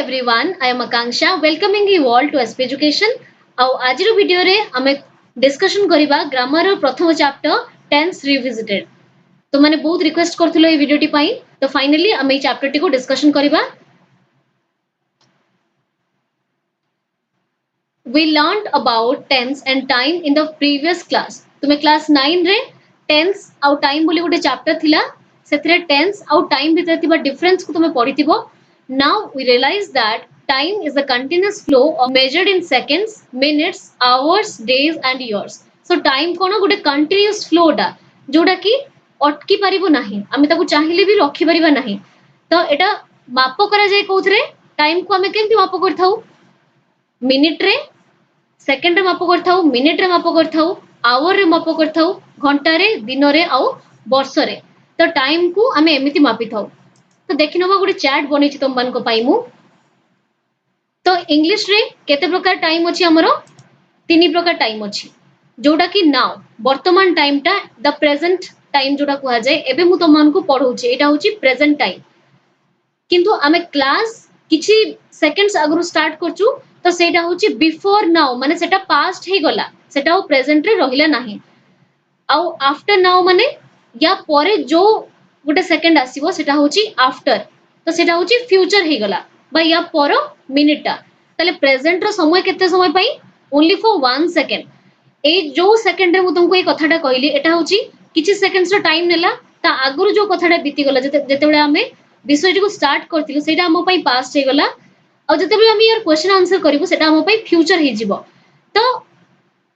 everyone, I am Akanksha welcoming you all to SP Education. ଆଉ ଆଜିର ଭିଡିଓରେ ଆମେ ଡିସ୍କସନ କରିବା ଗ୍ରାମର ପ୍ରଥମ ଚାପ୍ଟର ଟେନ୍ସ ରିଭିଜିଟେଡ୍। ତ ମାନେ ବହୁତ ରିକ୍ୱେଷ୍ଟ କରୁଥିଲ এই ଭିଡିଓଟି ପାଇଁ, ତ ଫାଇନାଲି ଆମେ এই ଚାପ୍ଟରଟିକୁ ଡିସ୍କସନ କରିବା। We learned about tense and time in the previous class. तुमे क्लास 9 रे tense ଆଉ time ବୋଲି ଗୋଟେ ଚାପ୍ଟର थिला, ସେଥିରେ tense ଆଉ time ଭିତରେ ଥିବା डिफरेंस को तुमे पढिथिबो। Now we realize that time is a continuous flow of measured in seconds, minutes, hours, days and years. So time कोन गोटे कंटीन्यूअस फ्लो डा जोडा कि अटकी परिबो नाही, आमे ताको चाहिले भी रखि परिबा नाही। तो एटा माप करा जाय कोथरे टाइम को आमे केमति माप करथाउ, मिनिट रे, सेकेंड रे माप करथाउ, मिनिट रे माप करथाउ, आवर रे माप करथाउ, घंटा रे, दिन रे आउ वर्ष रे। तो टाइम को आमे एमिति मापि थाउ। तो देखिनबा गोटे चैट बनेछि तुम मान को पाई मु। तो इंग्लिश रे केते प्रकार टाइम अछि हमरो, तीन प्रकार टाइम अछि, जोडा कि नाउ वर्तमान टाइम टा द प्रेजेंट टाइम जोडा कुआ जाय। एबे मु तुम मान को पढौछि, एटा होछि प्रेजेंट टाइम। किंतु आमे क्लास किछि सेकंड्स आगु स्टार्ट करछु, तो सेटा होछि बिफोर नाउ, माने सेटा पास्ट हे गला, सेटा ओ प्रेजेंट रे रहिला नाही। आउ आफ्टर नाउ माने या परे जो गोटे सेकंड आसीबो सेटा होछि आफ्टर, तो सेटा होछि फ्यूचर हे गला बा या पर मिनिट टा। तले प्रेजेंट रो समय केते समय पई, ओनली फॉर 1 सेकंड। ए जो सेकंड रे मु तुमको ए कथाटा कहली, एटा होछि किछि सेकंड्स रो टाइम नेला, ता आगुर जो कथाटा बीती गला, जते बेले हमें विषयटी को स्टार्ट करथिलु सेटा हम पई पास्ट हे गला। और जते बेले हम यार क्वेश्चन आंसर करिवो सेटा हम पई फ्यूचर हे जिवो। तो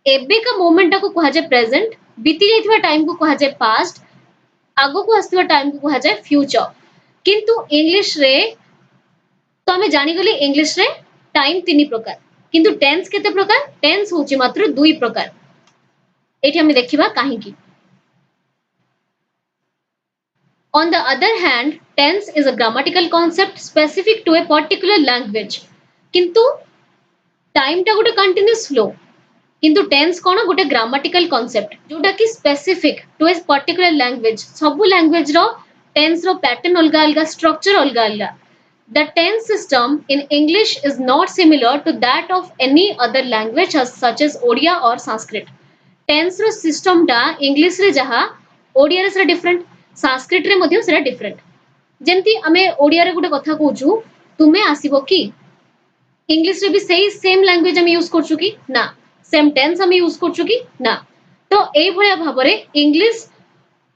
एबे का मोमेंट टा को कहा जाय प्रेजेंट, बीती जायथिबा टाइम को कहा जाय पास्ट, आगो को आस्थिबा टाइम को कहा जाय फ्यूचर। किंतु इंग्लिश रे तो हमें जानि गले इंग्लिश रे टाइम तीन प्रकार, किंतु टेंस केते प्रकार, टेंस होची मात्र 2 प्रकार। एठी हमें देखिबा काहे की। On the other hand, tense is a grammatical concept specific to a particular language. किंतु टाइम टा गोटे कंटीन्यूअस फ्लो, किंतु टेंस कोन गोटे ग्रामेटिकल कांसेप्ट जोटा कि specific to a particular language. सब लैंग्वेज रो टेंस रो पैटर्न अलगा अलगा, स्ट्रक्चर अलगा अलगा। The tense system in English is not similar to that of any other language such as Odia or Sanskrit. Tense रो सिस्टम टा इंग्लिश रे जहा, ओडिया रे सेरा डिफरेंट, संस्कृत रे मध्ये सेरा डिफरेंट। जेंति हमें ओडिया रे गोटे कथा कहूछु, तुमे आसीबो कि इंग्लिश रे भी सही सेम लैंग्वेज हम यूज करछु कि ना, सेम टेंस हम यूज करछु कि ना। तो ए भलिया भाबरे इंग्लिश,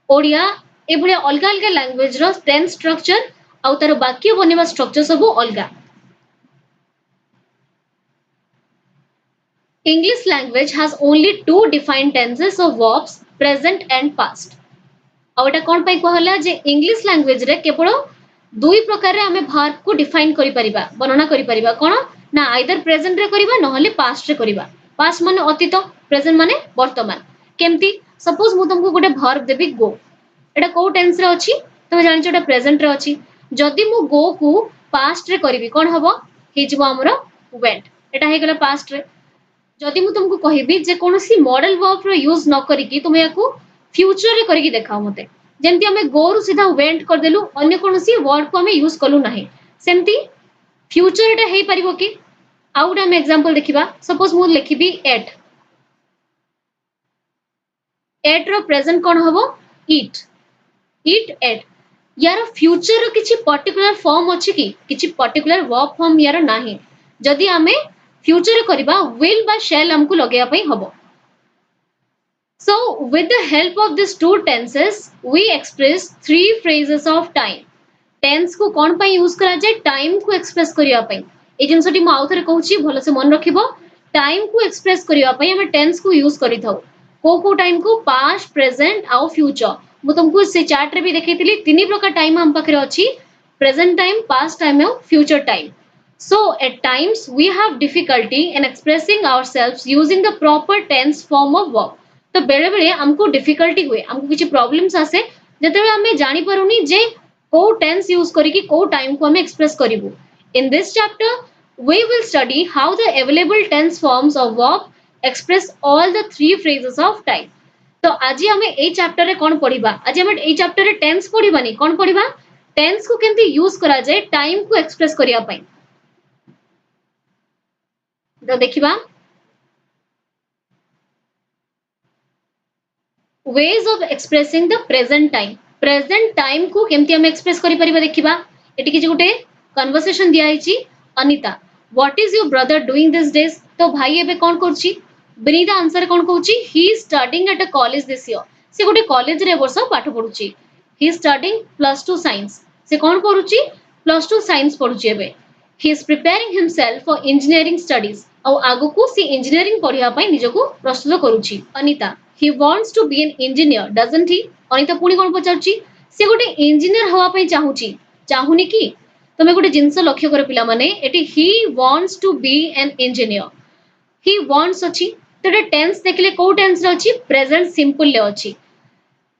ओडिया ए भलिया अलगा अलगा लैंग्वेज रो टेंस स्ट्रक्चर आउ तार वाक्य बनेबा स्ट्रक्चर सब अलगा। English language has only 2 defined tenses of verbs, present and past. और एटा कोन पई कहला जे इंग्लिश लैंग्वेज रे केवल 2 प्रकार रे हमें वर्ब को डिफाइन करि परिबा, वर्णना करि परिबा। कोन ना आइदर प्रेजेंट रे करिबा नहले पास्ट रे करिबा। पास्ट माने अतीत, प्रेजेंट माने वर्तमान। केमती सपोज मु तुमको गोटे वर्ब देबी गो, एटा को टेंस रे अछि, तुम जानि छ एटा प्रेजेंट रे अछि। जदि मु गो को पास्ट रे करिबी कोन हबो, हे जिवो हमरो वेंट, एटा हे गेला पास्ट रे। जदि मु तुमको कहिबी जे कोनोसी मॉडल वर्ब रो यूज न करिकि तुमे याकू फ्यूचर रे करिकि देखाओ मते, जेमति हमें गो रु सीधा वेंट कर देलु, अन्य कोनोसी वर्ड को हमें यूज कलु नाही, सेमति फ्यूचर एटा हेई परिबो कि। आउट हम एग्जांपल देखिबा, सपोज मु लिखिबी एट, एट रो प्रेजेंट कोन हबो ईट, ईट एट। यार फ्यूचर रो किछि पर्टिकुलर फॉर्म अछि कि, किछि पर्टिकुलर वर्ब फॉर्म यार नाही। जदि हमें फ्यूचर रे करिबा विल बा शैल हमकु लगेया पई हबो। So with the help of these 2 tenses we express 3 phrases of time. Tense को कोन पई यूज करा जाय, टाइम को एक्सप्रेस करिया पई। ए जिंसटी मु आउथरे कहूची भलो से मन रखिबो, टाइम को एक्सप्रेस करिया पई हम टेंस को यूज करि थाउ। को टाइम को पास्ट, प्रेजेंट आउ फ्यूचर। मु तुमको से चार्ट रे भी देखैतिली, तीन प्रकार टाइम हम पखरे अछि, प्रेजेंट टाइम, पास्ट टाइम और future time. So at times we have difficulty in expressing ourselves using the proper tense form of verb. तो बेले बेले हमको डिफिकल्टी हुए, हमको किछि प्रॉब्लम्स आसे जते हमें जानि परुनी जे को टेंस यूज करी कि को टाइम को हमें एक्सप्रेस करिवु। In this chapter we will study how the available tense forms of verb express all the 3 phrases of time. तो आज हमें ए चैप्टर रे कोन पढिबा, आज हमें ए चैप्टर रे टेंस पढिबानी, कोन पढिबा टेंस को केमती यूज करा जाय टाइम को एक्सप्रेस करिया पई। तो देखिबा ways of expressing the present time को केमती हम एक्सप्रेस करि परिबा देखिबा एटी कि गुटे कन्वर्सेशन दिया हिची Anita what is your brother doing this days तो भाई एबे कोन करछि विनीता आंसर कोन कहउछि he is studying at a college this year से गुटे कॉलेज रे वर्ष पाठ पढुछि ही इज स्टडीइंग +2 साइंस से कोन करूछि +2 साइंस पढुछि एबे he is preparing himself for engineering studies ଆଉ ଆଗକୁ ସେ ଇଞ୍ଜିନିୟରିଂ ପଢିବା ପାଇଁ ନିଜକୁ ପ୍ରସ୍ତୁତ କରୁଛି Anita he wants to be an engineer doesn't he Anita ପୁଣି କଣ ପଚାରୁଛି ସେ ଗୋଟେ ଇଞ୍ଜିନିୟର ହବା ପାଇଁ ଚାହୁଁଛି ଚାହୁନି କି ତମେ ଗୋଟେ ଜିନିଷ ଲକ୍ଷ୍ୟ କର ପିଲାମାନେ ଏଠି he wants to be an engineer he wants ଅଛି ତ ଏଟା टेंस ଦେଖିଲେ କୋଉ टेंस ରେ ଅଛି प्रेजेंट सिंपल ରେ ଅଛି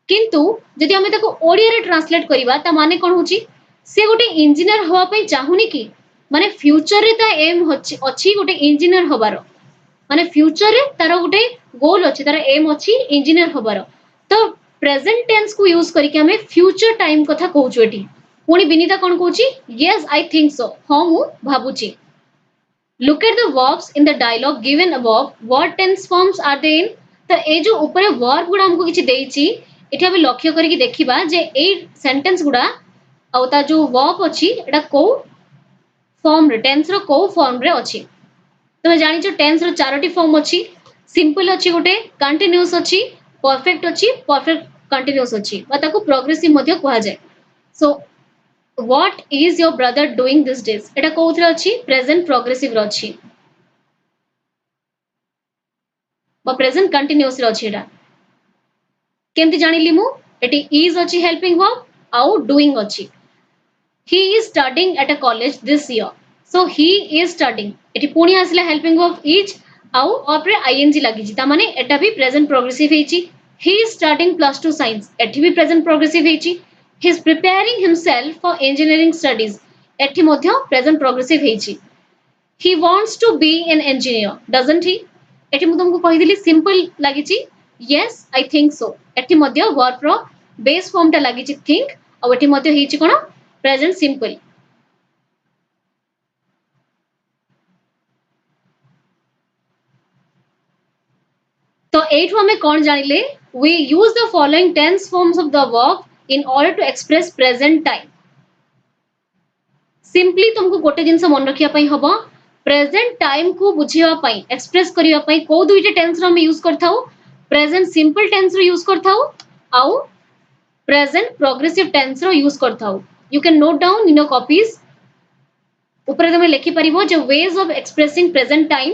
किंतु जदि आमे ताको ओडिया रे ट्रांसलेट करिवा ता माने कोन होची से गोटे इंजीनियर हवा पई चाहुनी की माने फ्यूचर रे ता एम अछि गोटे इंजीनियर हबार माने फ्यूचर रे तार गोटे गोल अछि तार एम अछि इंजीनियर हबार तो प्रेजेंट टेंस को यूज करके हमें फ्यूचर टाइम कथा कहउछु एठी पुनी विनीता कोन कहउची यस आई थिंक सो हां मु भाबुची look at the verbs in the dialogue given above what tense forms are they in तो ए जो ऊपर वर्ब गुडा हमको किछि देइची एठी हम लक्ष्य करिकि देखिबा जे ए सेंटेंस गुडा आउ ता जो वर्ब अछि एटा को फॉर्म रे टेंस रो को फॉर्म रे अछि तमे जानि छ टेंस रो चारोटी फॉर्म अछि सिंपल अछि गोटे कंटीन्यूअस अछि परफेक्ट कंटीन्यूअस अछि बा ताको प्रोग्रेसिव मध्ये कहआ जाय सो what is your brother doing these days एटा कोउथरे अछि प्रेजेंट प्रोग्रेसिव रो अछि बा प्रेजेंट कंटीन्यूअस रो अछि एटा केमति जानिली मु एटी इज अछि हेल्पिंग वर्ब आउ डूइंग अछि he is studying at a college this year so he is studying eighty पुणी आसिला हेल्पिंग वर्ब इज आउ ऑपरे आईएनजी लागि छि ता माने एटा भी प्रेजेंट प्रोग्रेसिव हेछि he is studying +2 science एटी भी प्रेजेंट प्रोग्रेसिव हेछि he is preparing himself for engineering studies एटी मध्ये प्रेजेंट प्रोग्रेसिव हेछि he wants to be an engineer doesn't he एटी मु तुमको कहि दिली सिंपल लागि छि yes I think so eighty मध्ये वर्ब रो बेस फॉर्म ता लागि छि think आ एटी मध्ये हेछि कोन प्रेजेंट सिंपल तो एठु हमें कोन जानिले we use the following tense forms of the verb in order to express present time simply तुमको गोटे जिंस मन रखिया पई हबो प्रेजेंट टाइम को बुझिया पई एक्सप्रेस करिया पई को दुईटे टेंस रो हम यूज करथाउ प्रेजेंट सिंपल टेंस रो यूज करथाउ आउ प्रेजेंट प्रोग्रेसिव टेंस रो यूज करथाउ you can note down in your copies ऊपर तुम लिखि परिबो जे ways of expressing present time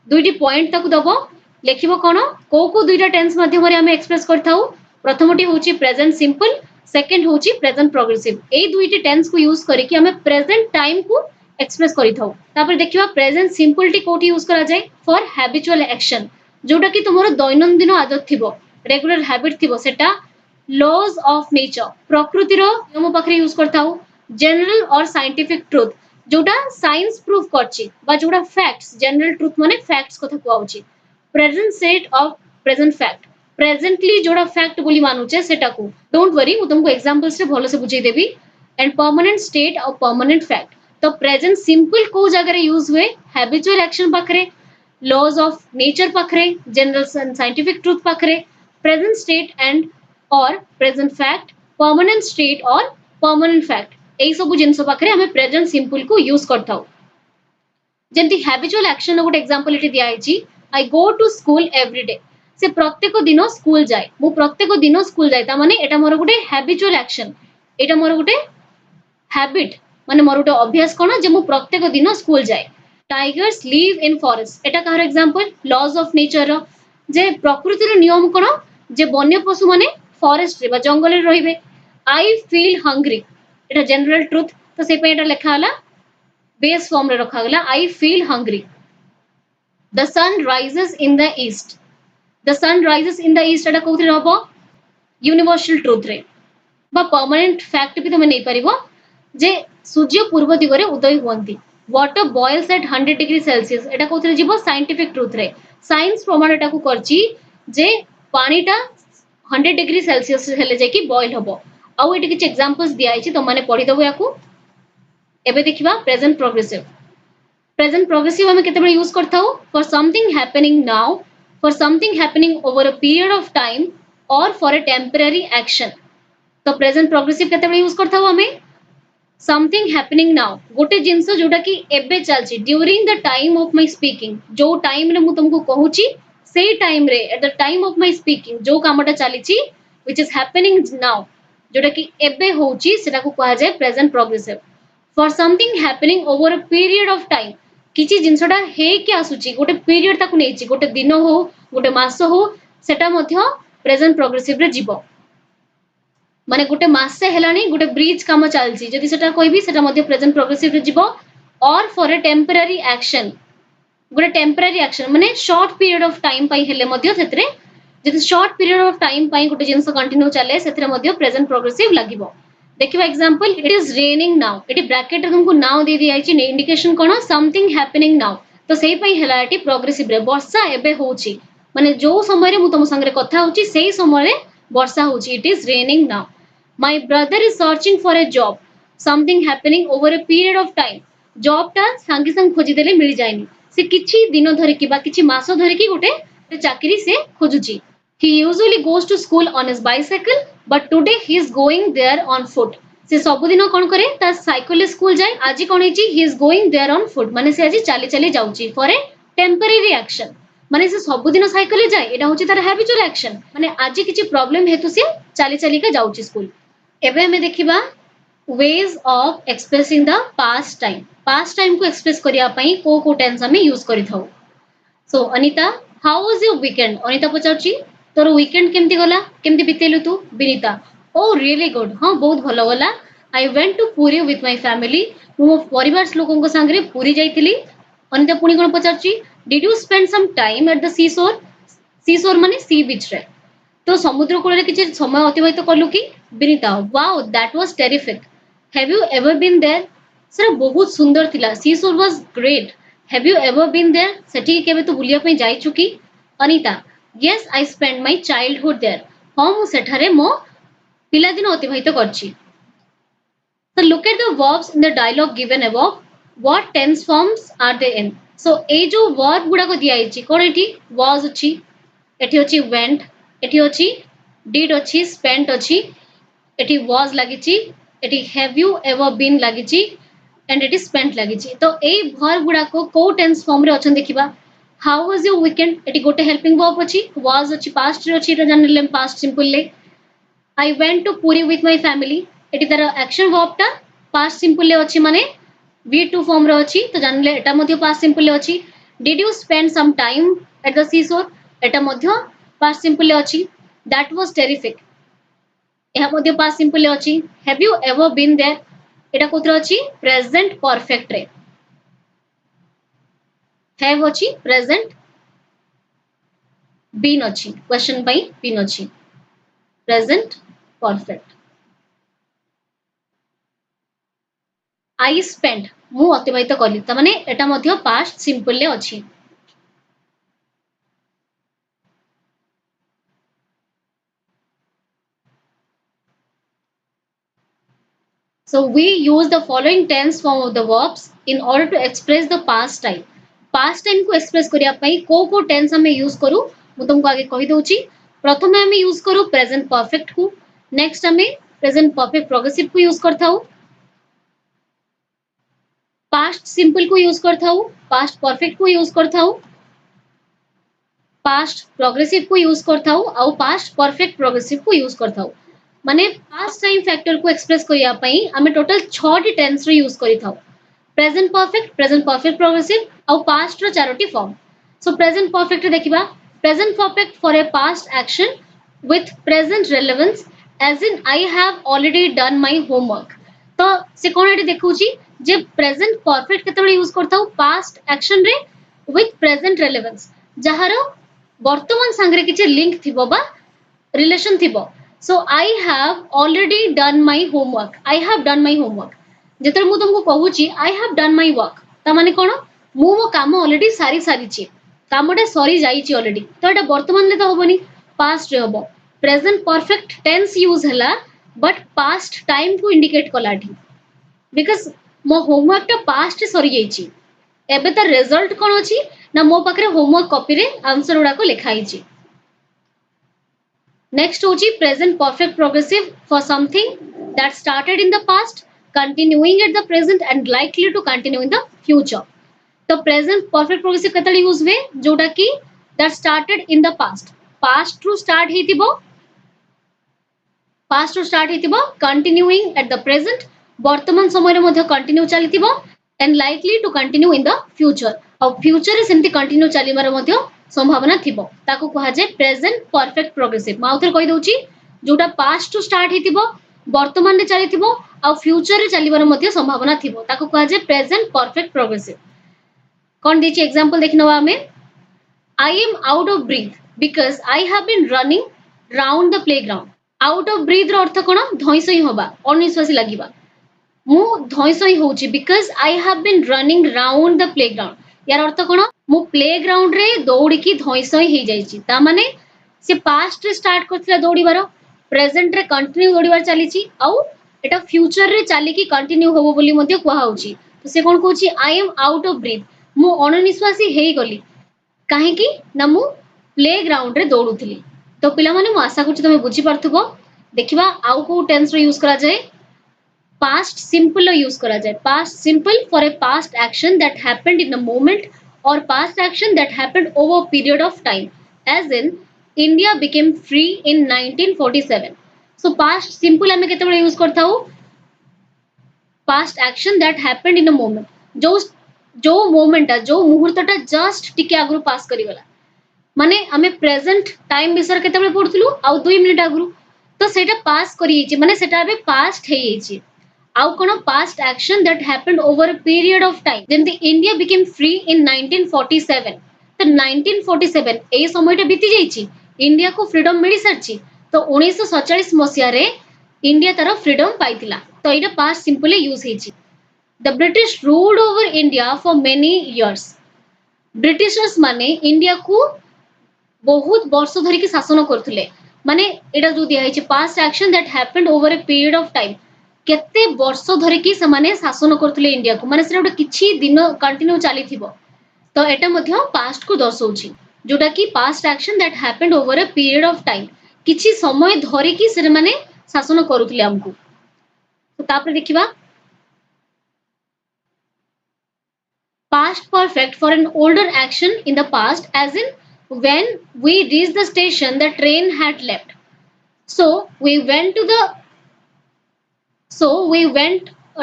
दुईटी पॉइंट तक दबो लिखिबो कोन को दुईटा टेंस माध्यम रे हम एक्सप्रेस करथाउ प्रथमटी होची प्रेजेंट सिंपल सेकंड होची प्रेजेंट प्रोग्रेसिव ए दुईटी टेंस को यूज करके हमें प्रेजेंट टाइम को एक्सप्रेस करिथाउ तापर देखिबा प्रेजेंट सिंपल टी कोठी यूज करा जाय फॉर हैबिचुअल एक्शन जोटा कि तुमरो दैनंदिन आदत थिबो रेगुलर हैबिट थिबो सेटा लॉज ऑफ नेचर प्रकृति रो नियम पाखरे यूज करथाउ जनरल और साइंटिफिक ट्रुथ जोटा साइंस प्रूफ करछि बा जोटा फैक्ट्स जनरल ट्रुथ माने फैक्ट्स कथा कहउछि present set of present fact presently जोड़ा फैक्ट बोली मानुचे सेटा को डोंट वरी मु तुमको एग्जांपल्स रे भलो से बुझाई देबी एंड परमानेंट स्टेट और परमानेंट फैक्ट तो प्रेजेंट सिंपल को जगह रे यूज हुए हैबिचुअल एक्शन पाखरे लॉज ऑफ नेचर पाखरे जनरल साइंटिफिक ट्रुथ पाखरे प्रेजेंट स्टेट एंड और प्रेजेंट फैक्ट परमानेंट स्टेट और परमानेंट फैक्ट एई सब जिंस पाखरे हमें प्रेजेंट सिंपल को यूज करथाउ जेंति हैबिचुअल एक्शन रो गोटे एग्जांपल इति दिया आइछि I go to school every day से प्रत्येक दिन स्कूल जाए मु प्रत्येक दिन स्कूल जाए ता माने एटा मोर गोटे हैबिचुअल एक्शन एटा मोर गोटे हैबिट माने मोर गोटे अभ्यास कोन जे मु प्रत्येक दिन स्कूल जाए tigers live in forest Etah Kahar example laws of nature रो जे प्रकृति रो नियम कोन जे वन्य पशु माने फॉरेस्ट रे बा जंगल रे रहिबे आई फील हंग्री एटा जनरल ट्रुथ तो से पे एटा लिखा हला बेस फॉर्म रे रखा गला I feel hungry the sun rises in the east the sun rises in the east एटा कोथि रहबो यूनिवर्सल ट्रुथ रे बा परमानेंट फैक्ट भी तमे नै परिबो जे सूर्य पूर्व दिगरे उदय होंती water boils at 100 degree Celsius एटा कोथि रे जीवो साइंटिफिक ट्रुथ रे साइंस प्रमाण एटा को करची जे पानीटा 100 डिग्री सेल्सियस हेले जे कि बॉयल हबो आउ एटी किछ एग्जांपल्स दिया आइछि त माने पढि दबो याकू एबे देखिबा प्रेजेंट प्रोग्रेसिव प्रेजेंट प्रोग्रेसिव हमें केते यूज करता हूँ for something happening now, for something happening over a period of time और फॉर अ टेम्पररी एक्शन। तो प्रेजेंट प्रोग्रेसिव केते यूज करता हूँ हमें समथिंग हैपनिंग नाउ, गोटे जिनस जोटा कि एबे चलची during the time of my speaking, जो टाइम रे मु तुमको कहूची सेई टाइम रे at the time of my speaking जो कामटा चलीची व्हिच इज हैपनिंग नाउ, जोटा कि एबे होची सेटा को कहा जाय present progressive. For something happening over a period of time, किछि जिनसटा हे कि आसुची गोटे पीरियड ताकू नेची, गोटे दिन हो गोटे मास हो, सेटा मध्य प्रेजेंट प्रोग्रेसिव रे जीवो। माने गोटे मासे हेलानी गोटे ब्रिज काम चलची जदि सेटा कहबी सेटा मध्य प्रेजेंट प्रोग्रेसिव रे जीवो। और फॉर अ टेम्पररी एक्शन, गोटे टेम्पररी एक्शन माने शॉर्ट पीरियड ऑफ टाइम पई हेले मध्य सेतरे जदि शॉर्ट पीरियड ऑफ टाइम पई गोटे जिंस कंटिन्यू चले सेतरे मध्य प्रेजेंट प्रोग्रेसिव लागिवो। देखिबा example it is raining now, एटी ब्रैकेट रे तुमको नाउ दे दिया आइची इंडिकेशन कोन समथिंग हैपनिंग नाउ, तो सेही पई हेला एटी प्रोग्रेसिव रे वर्षा एबे होची माने जो समय रे मु तुम संगे कथा होची सेही समय रे वर्षा होची, it is raining now. My brother is searching for a job, something happening over a period of time, job टा सांगे संग खोजी देले मिल जायनी, से किछि दिन धरि कि बा किछि मास धरि कि गोटे चाकरी से खोजुची। He usually goes to school on his bicycle, but today he is going there on foot. से सब दिन कोन करे ता साइकिल ले स्कूल जाय, आज कोन हेची he is going there on foot, माने से आज चाली चाली जाउची फॉर ए टेम्पररी एक्शन, माने से सब दिन साइकिल ले जाय एटा होची तार हैबिचुअल एक्शन, माने आज किछि प्रॉब्लम हेतु से चाली चाली का जाउची स्कूल। एबे हमें देखिबा ways of expressing the past time, past time को एक्सप्रेस करिया पई को टेंस हमें यूज करि थाउ। So Anita, how was your weekend? Anita पचारची तोर वीकेंड केमती गला, केमती बितेलु तू? विनीता, ओ रियली गुड, हां बहुत भलो गला। I went to Puri with my family, मो परिवार लोकन को संगे पुरी जाइतिली। अनीता पुणी कोन पचारची, did you spend some time at the sea shore? Sea शोर माने सी बीच रे, तो समुद्र कूल किसी समय अतिबाहित कलु कि? Vinita, wow that was terrific, have you ever been there? सर बहुत सुंदर थिला, sea shore was great, have you ever been there? सेठी केबे तू बुलिया पई जाई चुकी? Anita, yes I spend my childhood there, हां मु सेठारे मो पिला दिन अतिबाहित करची। So look at the verbs in the dialogue given above. What tense forms are they in? So ए जो verb गुडा को दिया आइची कोन एठी was अछि, एठी अछि went, एठी अछि did अछि, spent अछि, एठी was लागिची, एठी have you ever been लागिची and एठी spent लागिची। तो ए verb गुडा को tense form रे अछन देखिबा। How was your weekend? एठी गोटे helping verb अछि, was अछि past रे अछि, एटा जानले past simple ले। I went to Puri with my family, eighty तार एक्शन वर्ब टा पास्ट सिंपल ले अछि माने V2 फॉर्म रे अछि, तो जानले एटा मध्य पास्ट सिंपल ले अछि। Did you spend some time at the sea shore? एटा मध्य पास्ट सिंपल ले अछि। दैट वाज टेरिफिक, एहा मध्य पास्ट सिंपल ले अछि। Have you ever been there? एटा कोथरा अछि प्रेजेंट परफेक्ट रे, हैव अछि प्रेजेंट, बीन अछि क्वेश्चन बाय बीन अछि, प्रेजेंट परफेक्ट। आई स्पेंड मु अतिबाहित कली, त माने एटा मध्य पास्ट सिंपल ले अछि। So we use the following tense form of the verbs in order to express the past time. Past time को express करिया पई को tense हमें यूज करू मु तुमको आगे कहि दउची। प्रथमे हमें यूज करू प्रेजेंट परफेक्ट को, नेक्स्ट हमें प्रेजेंट परफेक्ट प्रोग्रेसिव को यूज करथाऊ, पास्ट सिंपल को यूज करथाऊ, पास्ट परफेक्ट को यूज करथाऊ, पास्ट प्रोग्रेसिव को यूज करथाऊ और पास्ट परफेक्ट प्रोग्रेसिव को यूज करथाऊ। माने पास्ट टाइम फैक्टर को एक्सप्रेस करिया पई हमें टोटल 6 टी टेंस रे यूज करिथाऊ, प्रेजेंट परफेक्ट प्रोग्रेसिव और पास्ट रो चारोटी फॉर्म। सो प्रेजेंट परफेक्ट देखिबा, present perfect for a past action with present relevance as in I have already done my homework. तो से कोन एटी देखउची जे प्रेजेंट परफेक्ट केतबे यूज करथाऊ पास्ट एक्शन रे विथ प्रेजेंट रेलेवेंस, जहार वर्तमान संगे किछि लिंक थिबो बा रिलेशन थिबो। So I have already done my homework, I have done my homework, जेतर मु तुमको कहूची I have done my work ता माने कोन मु मो काम ऑलरेडी सारी सारीची, कामटा सरी जाईची ऑलरेडी, तो एटा वर्तमान ले तो होबनी पास्ट रे होबो। प्रेजेंट परफेक्ट टेंस यूज हला बट पास्ट टाइम को इंडिकेट कलाठी, बिकॉज मो होमवर्क टा पास्ट सरी जाईची, एबे त रिजल्ट कोन अछि ना मो पाखरे होमवर्क कॉपी रे आंसर उडा को लिखाई छी। नेक्स्ट होची present perfect progressive for something that started in the past continuing at the present and likely to continue in the future. तो प्रेजेंट परफेक्ट प्रोग्रेसिव केतले यूज वे जोटा की that started in the past past to start हेतिबो past to start हेतिबो continuing at the present वर्तमान समय रे मध्ये कंटिन्यू चलितिबो and likely to continue in the future और फ्यूचर रे सेमति कंटिन्यू चलिबार मध्ये संभावना थिबो ताको कहा जाय प्रेजेंट परफेक्ट प्रोग्रेसिव। माउथर कहि दउची जोटा पास्ट टू स्टार्ट हेतिबो वर्तमान रे चलितिबो और फ्यूचर रे चलिबार मध्ये संभावना थिबो ताको कहा जाय प्रेजेंट परफेक्ट प्रोग्रेसिव। कोन दिछि एग्जांपल देखिनवा हमें I am out of breath because I have been running round the playground. Out of breath रो अर्थ कोन धइसई होबा अनिश्वासी लागिबा मु धइसई होउची because I have been running round the playground यार अर्थ कोन मु प्लेग्राउंड रे दौड़ी की धइसई हे जाईची ता माने से पास्ट रे स्टार्ट करथिला दौड़ीबार प्रेजेंट रे कंटिन्यू दौड़ीबार चलीची आउ एटा फ्यूचर रे चाली की कंटिन्यू होबो बोली मध्ये कुहा होउची। तो से कोन कहूची I am out of breath मु अनिश्वासी हेई गली कहीं ना मु प्ले ग्राउंड रे दौड़ुली। तो पिला माने मु आशा करछि तमे बुझी पारथुबो। देखिबा आउ को टेंस रो यूज करा जाय पास्ट सिंपल रो यूज करा जाय past simple for a past action that happened in a moment और past action that happened over a period of time as in India became free in 1947। So past simple हमें केतेबेले use करथाउ past action that happened in a moment जो moment जो मुहूर्तटा just टिके आगु पास करिगला माने हमें प्रेजेंट टाइम विषय केतेबेले पढुथलु आ 2 मिनिट आगु तो सेटा पास करि हिची माने सेटा अबे पास्ट हे हिची आउ कोन past action that happened over a period of time जेंति इंडिया बिकेम फ्री इन 1947। तो 1947 ए समयटा बीती जाईची इंडिया को फ्रीडम मिली सरची तो 1947 मसिया रे इंडिया तार फ्रीडम पाइतिला तो एटा पास्ट सिंपली यूज हेची। The British ruled over India for many years. Britishers माने इंडिया को बहुत वर्ष धरि की शासन करथुले माने एटा जो दिया हिची past action that happened over a period of time केते वर्ष धरि की से माने शासन करथुले इंडिया को माने सेटा किछि दिन कंटिन्यू चली थिबो तो एटा मध्ये पास्ट को दर्शौची जोटा की past action that happened over a period of time किछि समय धरि की से माने शासन करूथुले हमकु। तो तापर देखिबा past perfect for an older action in the past as in when we reached the station the train had left so we went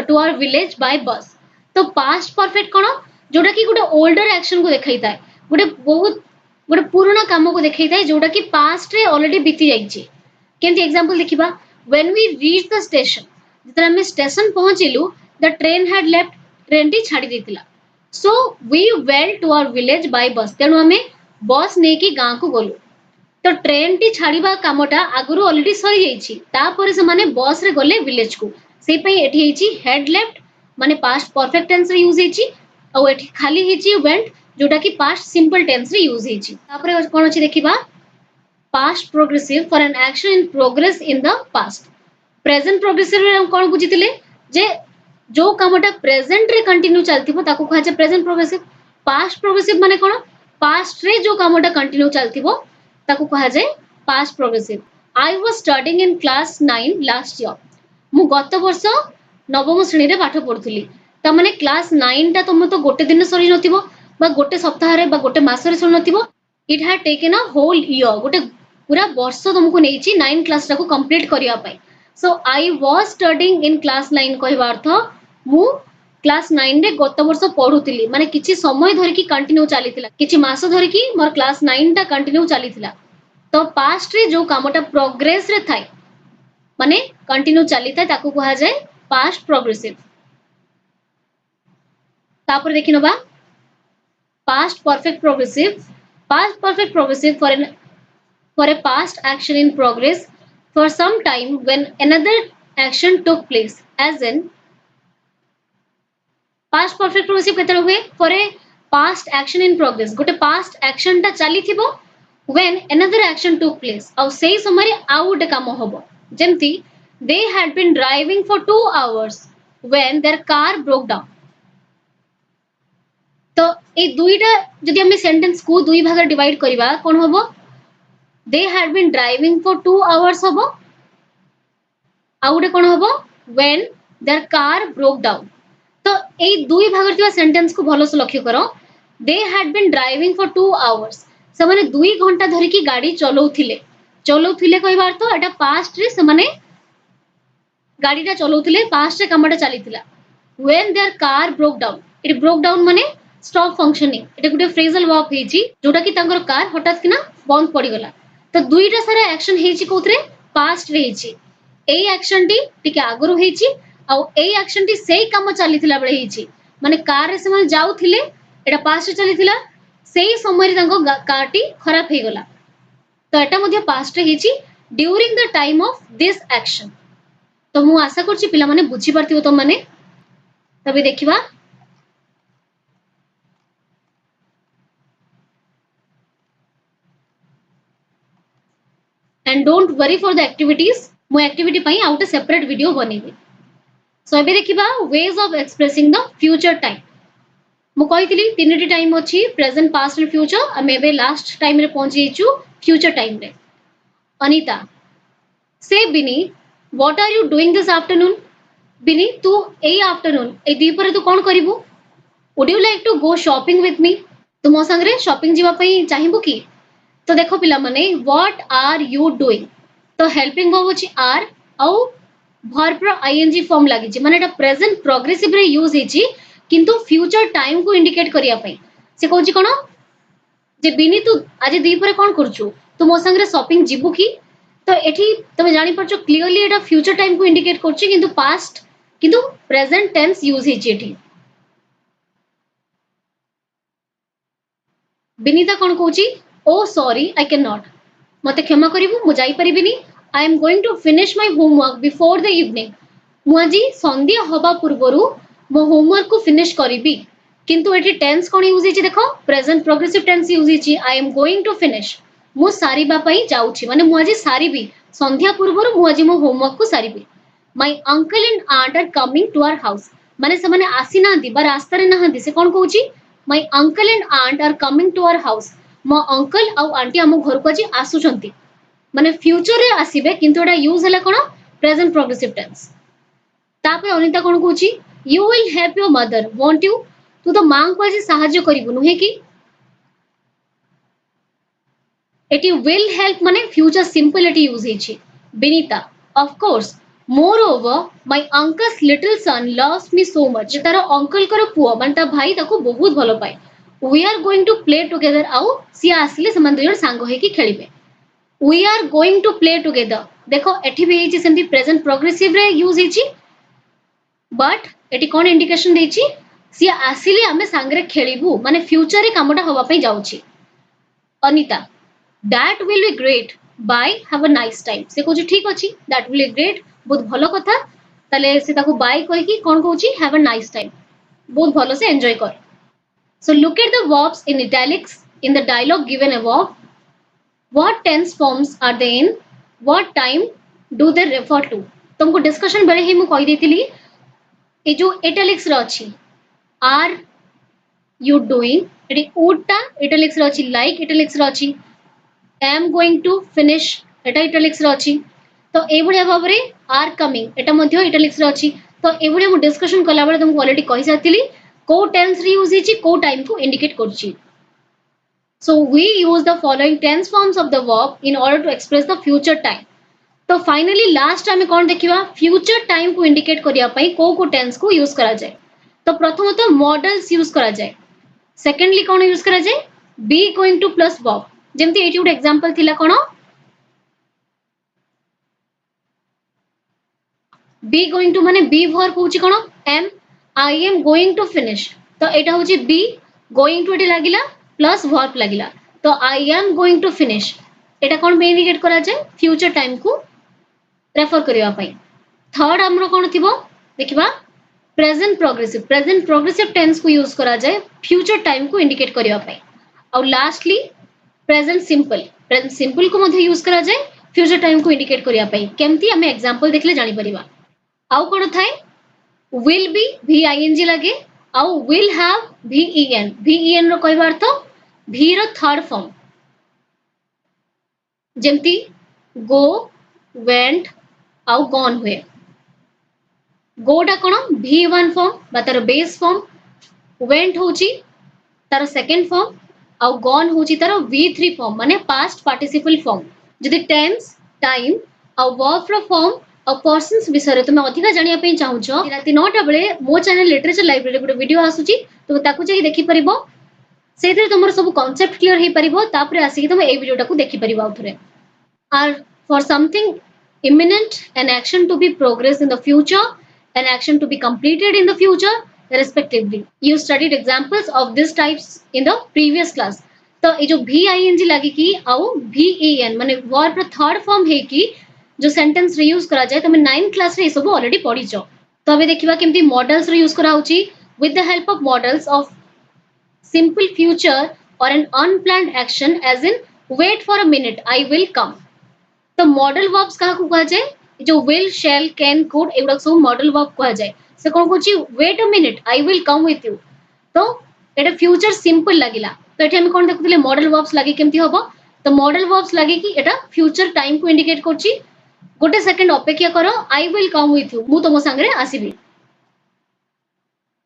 to our village by bus। तो past perfect कोन जोटा की गोटे older action को देखाई थाए गोटे पुराना काम को देखाई थाए जोटा की past रे ऑलरेडी बीती जाईची केंति एग्जांपल देखिबा when we reached the station जतरा हम स्टेशन पहुंचिलु the train had left train टी छाड़ी देतिला so we went to our village by bus तेणु आम बस नहीं कि गाँ को गलु तो ट्रेन टी छाड़वा कामटा आगु ऑलरेडी सरी जाइछि तापर से माने बस रे गले विलेज को से पई एठी हेछि हेड लेफ्ट माने पास्ट परफेक्ट टेंस रे यूज हेछि और एठी खाली हेछि वेंट जोटा कि पास्ट सिंपल टेंस रे यूज हेछि। तापर कोन अछि देखिबा past progressive for an action in progress in the past. Present progressive रे कोन बुझितिले जे जो कामटा प्रेजेंट रे कंटिन्यू चलतिबो ताको कहा जाय प्रेजेंट प्रोग्रेसिव। पास्ट प्रोग्रेसिव माने कोन पास्ट रे जो कामटा कंटिन्यू चलतिबो ताको कहा जाय past progressive. I was studying in class 9 last year मु गत वर्ष नवम श्रेणी रे पाठ पढुथली त माने क्लास 9 ता तुम तो गोटे दिन सरी नथिबो बा गोटे सप्ताह रे बा गोटे मास रे सरी नथिबो it had taken a whole year गोटे पूरा वर्ष तुमको नेछि 9 क्लास टा को कंप्लीट करिया पई। So I was studying in class 9 कहबा अर्थ मु क्लास 9 रे गत वर्ष पढुतली माने किछि समय धरि की कंटिन्यू चलीतिला किछि मास धरि की मोर क्लास 9 टा कंटिन्यू चलीतिला तो पास्ट रे जो कामटा प्रोग्रेस रे थाय माने कंटिन्यू चलीता ताकू कहा जाय पास्ट प्रोग्रेसिव। तापर देखिनबा past perfect progressive for a past action in progress for some time when another action took place as in past perfect progressive केतरा हुए for a past action in progress गोटे past action टा चली थिबो when another action took place और सेही समय आउ गोटे काम होबो जेमति they had been driving for 2 hours when their car broke down। तो ए दुईटा जदि हम सेंटेंस को दुई भाग डिवाइड करबा कोन हबो they had been driving for 2 hours हबो आ गुटे कोन हबो when there car broke down तो ए दुई भाग थिबा सेंटेंस को भलो से लक्ष्य करो they had been driving for 2 hours से माने 2 घंटा धरि की गाड़ी चलौथिले कहबार तो एटा पास्ट रे से माने गाड़ीटा चलौथिले पास्ट रे कामटा चलीथिला when there car broke down it broke down माने स्टॉप फंक्शनिंग एटा गुटे फ्रेजल वर्ब हेची जोटा की तांकर कार हठात किना बंद पड़ी गला तो दुईटा सारा एक्शन हेची कोथरे पास्ट रे हेची एई एक्शन टी टिके आगरु हेची आ एई एक्शन टी सेई काम चलीथिला बेले हेची माने कार रे से माने जाउथिले एटा पास्ट रे चलीथिला सेई समय रे तांको कार टी खराब हे गला तो एटा मध्ये पास्ट रे हेची during the time of this action तो मु आशा करछि पिला माने बुझी परथिबो तो माने तबे देखिबा and don't worry for the activities मु एक्टिविटी पई आउट सेपरेट वीडियो बनेबी सो एबे देखिबा ways of expressing the future time मु कहितली तीनटी टाइम अछि प्रेजेंट पास्ट एंड फ्यूचर हम एबे लास्ट टाइम रे पहुंची छु फ्यूचर टाइम रे अनीता से Bini what are you doing this afternoon Bini तू ए आफ्टरनून ए दीपरे तू कोन करिवु would you like to go shopping with me तू मो संग रे शॉपिंग जीवा पई चाहिबु की तो देखो पिला माने व्हाट आर यू डूइंग तो हेल्पिंग वर्ब अछि आर औ वर्ब pro ing फॉर्म लागि छि माने एटा प्रेजेंट प्रोग्रेसिव रे यूज हिची किंतु फ्यूचर टाइम को इंडिकेट करिया पई से कहछि कोन जे बिनी तू आज दीपरे कोन करछु तू मो संग रे शॉपिंग जीबु की तो एठी तमे जानि परछो क्लियरली एटा फ्यूचर टाइम को इंडिकेट करछि किंतु पास्ट किंतु प्रेजेंट टेंस यूज हिची एठी बिनीता कोन कहछि oh sorry I can not मते क्षमा करिवु मु जाई परिबिनी I am going to finish my homework before the evening मु आजी संध्या होबा पूर्वरु मो होमवर्क को फिनिश करिबी किंतु एठी टेंस कोन यूज हिची देखो प्रेजेंट प्रोग्रेसिव टेंस यूज हिची I am going to finish मु सारीबा पई जाउची माने मु आजी सारीबी संध्या पूर्वरु मु आजी मो होमवर्क को सारीबी my uncle and aunt are coming to our house माने से माने आसी ना दी बा रास्ता रे ना दी से कोन कहूची my uncle and aunt are coming to our house मो अंकल आ आंटी हम घर को आज आसुचंती माने फ्यूचर रे आसीबे किंतु एटा यूज हला कोन प्रेजेंट प्रोग्रेसिव टेंस तापर अनिता कोन कहूची you will help your mother won't you तू तो मां को आज सहाय्य करिवु नुहे की एटी विल हेल्प माने फ्यूचर सिंपल एटी यूज हिची Binita of course moreover my uncle's little son loves me so much तार अंकल कर पुओ माने ता भाई ताको बहुत भलो पाए we are going to play together आउ सी आसले समान दुजन सांग हे की खेलिबे we are going to play together देखो एठी भी हिची सेंती प्रेजेंट प्रोग्रेसिव रे यूज हिची बट एठी कोन इंडिकेशन देछि सी आसिले हमें सांग रे खेलिबु माने फ्यूचर रे कामटा होबा पई जाउची Anita that will be great bye have a nice time से कोची ठीक अछि that will be great बहुत भलो कथा तले से ताको बाय कहि की कोन कहूची have a nice time बहुत भलो से एन्जॉय कर So look at the verbs in italics in the dialogue given above. What tense forms are they in? What time do they refer to? तुमको डिस्कशन बेले ही मु कहि देतिली ए जो italics रे अछि are you doing eighty would ता italics रे अछि like italics रे अछि am going to finish Etah italics रे अछि तो ए भलिया भाव रे are coming एटा मध्ये italics रे अछि तो ए भलिया मु डिस्कशन कला बेले तुमको ऑलरेडी कहि साथिली को टेंस रे यूज हिची को टाइम को इंडिकेट करछि so we use the following tense forms of the verb in order to express the future time तो फाइनली लास्ट टाइम कोन देखिबा फ्यूचर टाइम को इंडिकेट करिया पई को टेंस को यूज करा जाय तो प्रथमत मॉडल्स यूज करा जाय सेकेंडली कोन यूज करा जाय be going to plus verb जेमति एटी गुड एग्जांपल थिला कोन बी गोइंग टू माने बी वर्ब होची कोन am I am going to finish तो एटा होची be going to एटी लागिला प्लस वर्ब लागिला तो I am going to finish Etah cone bay indicate करा जाय फ्यूचर टाइम को रेफर करिवा पई थर्ड हमरो कोन थिबो देखिबा प्रेजेंट प्रोग्रेसिव टेंस को यूज करा जाय फ्यूचर टाइम को इंडिकेट करिवा पई और लास्टली प्रेजेंट सिंपल को मध्ये यूज करा जाय फ्यूचर टाइम को इंडिकेट करिवा पई केमती हमें एग्जांपल देखले जानि परिबा आउ कोन थाए will be ing लगे आउ will have ven रो कहबा अर्थ भी रो थर्ड फॉर्म जेमती go went आउ gone हुए go टा कोन v1 फॉर्म बा तार बेस फॉर्म went होची तार सेकंड फॉर्म आउ gone होची तार v3 फॉर्म माने पास्ट पार्टिसिपल फॉर्म जदि टेंस टाइम आउ वर्ब रो फॉर्म और पर्सन्स विषय तुम अधिक जानिया पे चाहूछ राति 9टा बेले मो चैनल लिटरेचर लाइब्रेरी गोटे वीडियो आसुची तुम ताकू जाई देखि परिबो सेतिर तुमर सब कांसेप्ट क्लियर हे परिबो तापरे आसी तुम ए वीडियोटा को देखि परिबो आउथरे आर for something imminent an action to be progressed in the future an action to be completed in the future respectively you studied examples of this types in the previous class तो ये जो VING लगी की आउ VEN माने verb रो third form है की जो सेंटेंस रे यूज करा जाए तुम 9th क्लास रे सब ऑलरेडी पढ़ी छ तो अबे देखिबा केमती मॉडल्स रे यूज करा होची with the help of models of simple future or an unplanned action as in wait for a minute I will come तो मॉडल वर्ब्स कहा को कहा जाए जो will shall can could एगुडा सब मॉडल वर्ब कहा जाए से कोन Kochi wait a minute I will come with you तो एटा फ्यूचर सिंपल लागिला तो एठी हम कोन देखुतले मॉडल वर्ब्स लागि केमती होबो तो मॉडल वर्ब्स लागि कि एटा फ्यूचर टाइम को इंडिकेट करची गोटे सेकंड अपेक्षा करो I will come with you मु तमो संगरे आसीबी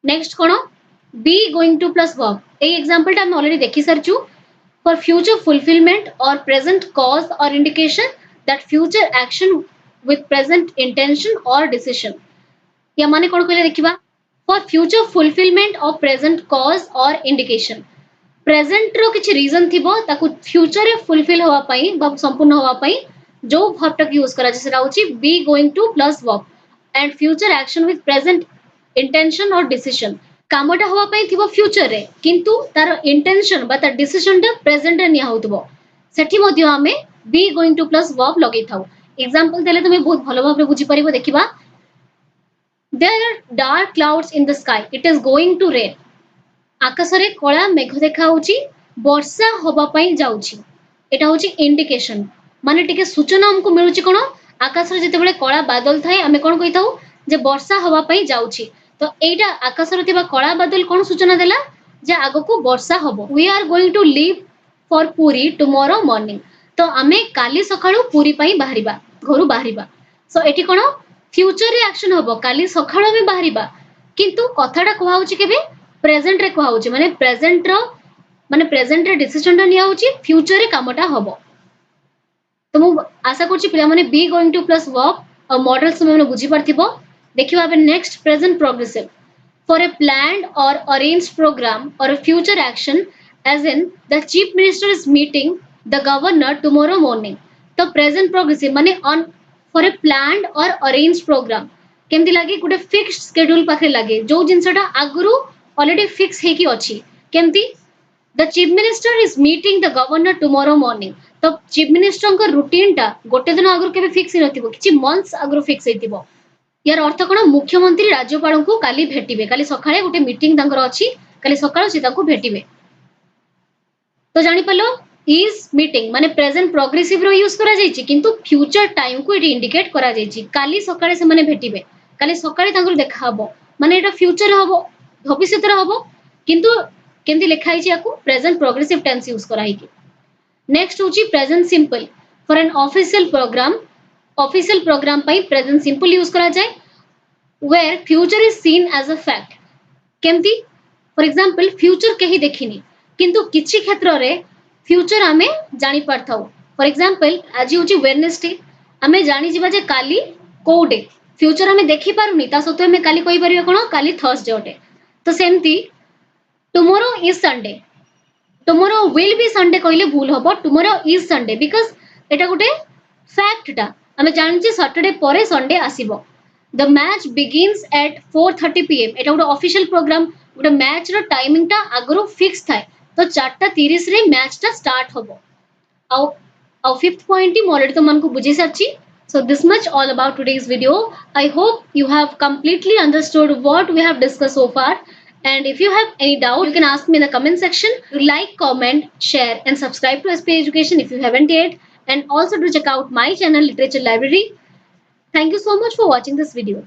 नेक्स्ट कोन be going to plus verb ए एग्जांपल टा हम ऑलरेडी देखि Sarchu for future fulfillment or present cause or indication that future action with present intention or decision या माने कोन कहले देखिबा for future fulfillment of present cause or indication present रो किछ reason थिबो ताकू फ्यूचर रे फुलफिल होवा पई बा संपूर्ण होवा पई जो वर्ब टक यूज करा जैसे राउची be going to plus verb and future action with present intention or decision कामटा होवा पई थिबो फ्यूचर रे किंतु तार इंटेंशन बा तार डिसीजन टा प्रेजेंट रे निया होतबो सेठी मध्ये हमें be going to plus verb लगै थाउ एग्जांपल देले तुमे बहुत भलो भाबरे बुझी परिबो देखिबा there are dark clouds in the sky it is going to rain आकाश रे कळा मेघ देखा होची वर्षा होबा पई जाउची एटा होची इंडिकेशन माने टिके सूचना हमको मिलुची कोन आकाश रे जते बेले कळा बादल थाए हमें कोन कहि थाउ जे वर्षा होबा पई जाउची तो एटा आकाश रे तिबा कळा बादल कोन सूचना देला जे आगो को वर्षा होबो we are going to leave for Puri tomorrow morning तो आमे काली सकाळू पुरी पई बाहरिबा घरु बाहरिबा सो एठी कोन फ्यूचर रे एक्शन होबो काली सकाळू में बाहरिबा किंतु कथाटा कोहा होची केबे प्रेजेंट रे कोहा होची माने प्रेजेंट रे डिसीजन टा निया होची फ्यूचर रे कामटा होबो तो मु आशा करछि पिला माने be going to plus verb और मॉडल्स में बुझी परथिबो देखिबा बे next present progressive for a planned or arranged program or a future action as in the chief minister is meeting the governor tomorrow morning तो present progressive माने on for a planned or arranged program केमती लागे गुटे fixed schedule पाखे लागे जो जिंसटा आगुरु already fix हे की अछि केमती the chief minister is meeting the governor tomorrow morning तो chief minister का रूटीन टा गोटे दिन आगुरु केबे फिक्स नथिबो किछि मंथ्स आगुरु फिक्स हेतिबो यार अर्थ कोन मुख्यमंत्री राज्यपाल को काली भेटिबे काली सखाळे गुटे मीटिंग तांकर अछि काली सकाळ से ताको भेटिबे तो जानि पलो इज मीटिंग माने प्रेजेंट प्रोग्रेसिव रो यूज करा जायछि किंतु फ्यूचर टाइम को इडी इंडिकेट करा जायछि काली सकाळे से माने भेटिबे काली सकाळे तांकर देखा हबो माने एटा फ्यूचर हबो भविष्यत रे हबो किंतु केंती लिखा हिछि याकू प्रेजेंट प्रोग्रेसिव टेंस यूज करा हिकी नेक्स्ट होछि present simple for an official program पई प्रेजेंट सिंपल यूज करा जाय where future is seen as a fact केमती फॉर एग्जांपल फ्यूचर केही देखिनी किंतु किछि क्षेत्र रे फ्यूचर हमें जानि परथाउ फॉर एग्जांपल आज होची वेडनेसडे हमें जानि जिबा जे काली को डे फ्यूचर हमें देखि पारुनी ता सत्वे हमें काली कहि परिबे कोन काली थर्सडे ओटे तो सेमती tomorrow is Sunday tomorrow will be Sunday कहले भूल होबो tomorrow is Sunday because Etah Gute fact टा हमें जानि जे सैटरडे परे संडे आसीबो The match begins at 4:30 PM एटा गुटे ऑफिशियल प्रोग्राम गुटे मैच रो टाइमिंग टा आगरो फिक्स थाए तो 4:30 रे मैच टा स्टार्ट होबो आउ फिफ्थ पॉइंट टी ऑलरेडी तो मन को बुझी सच्ची so this much all about today's video I hope you have completely understood what we have discussed so far and if you have any doubt you can ask me in the comment section like comment share and subscribe to SP Education if you haven't yet and also do check out my channel Literature Library. Thank you so much for watching this video.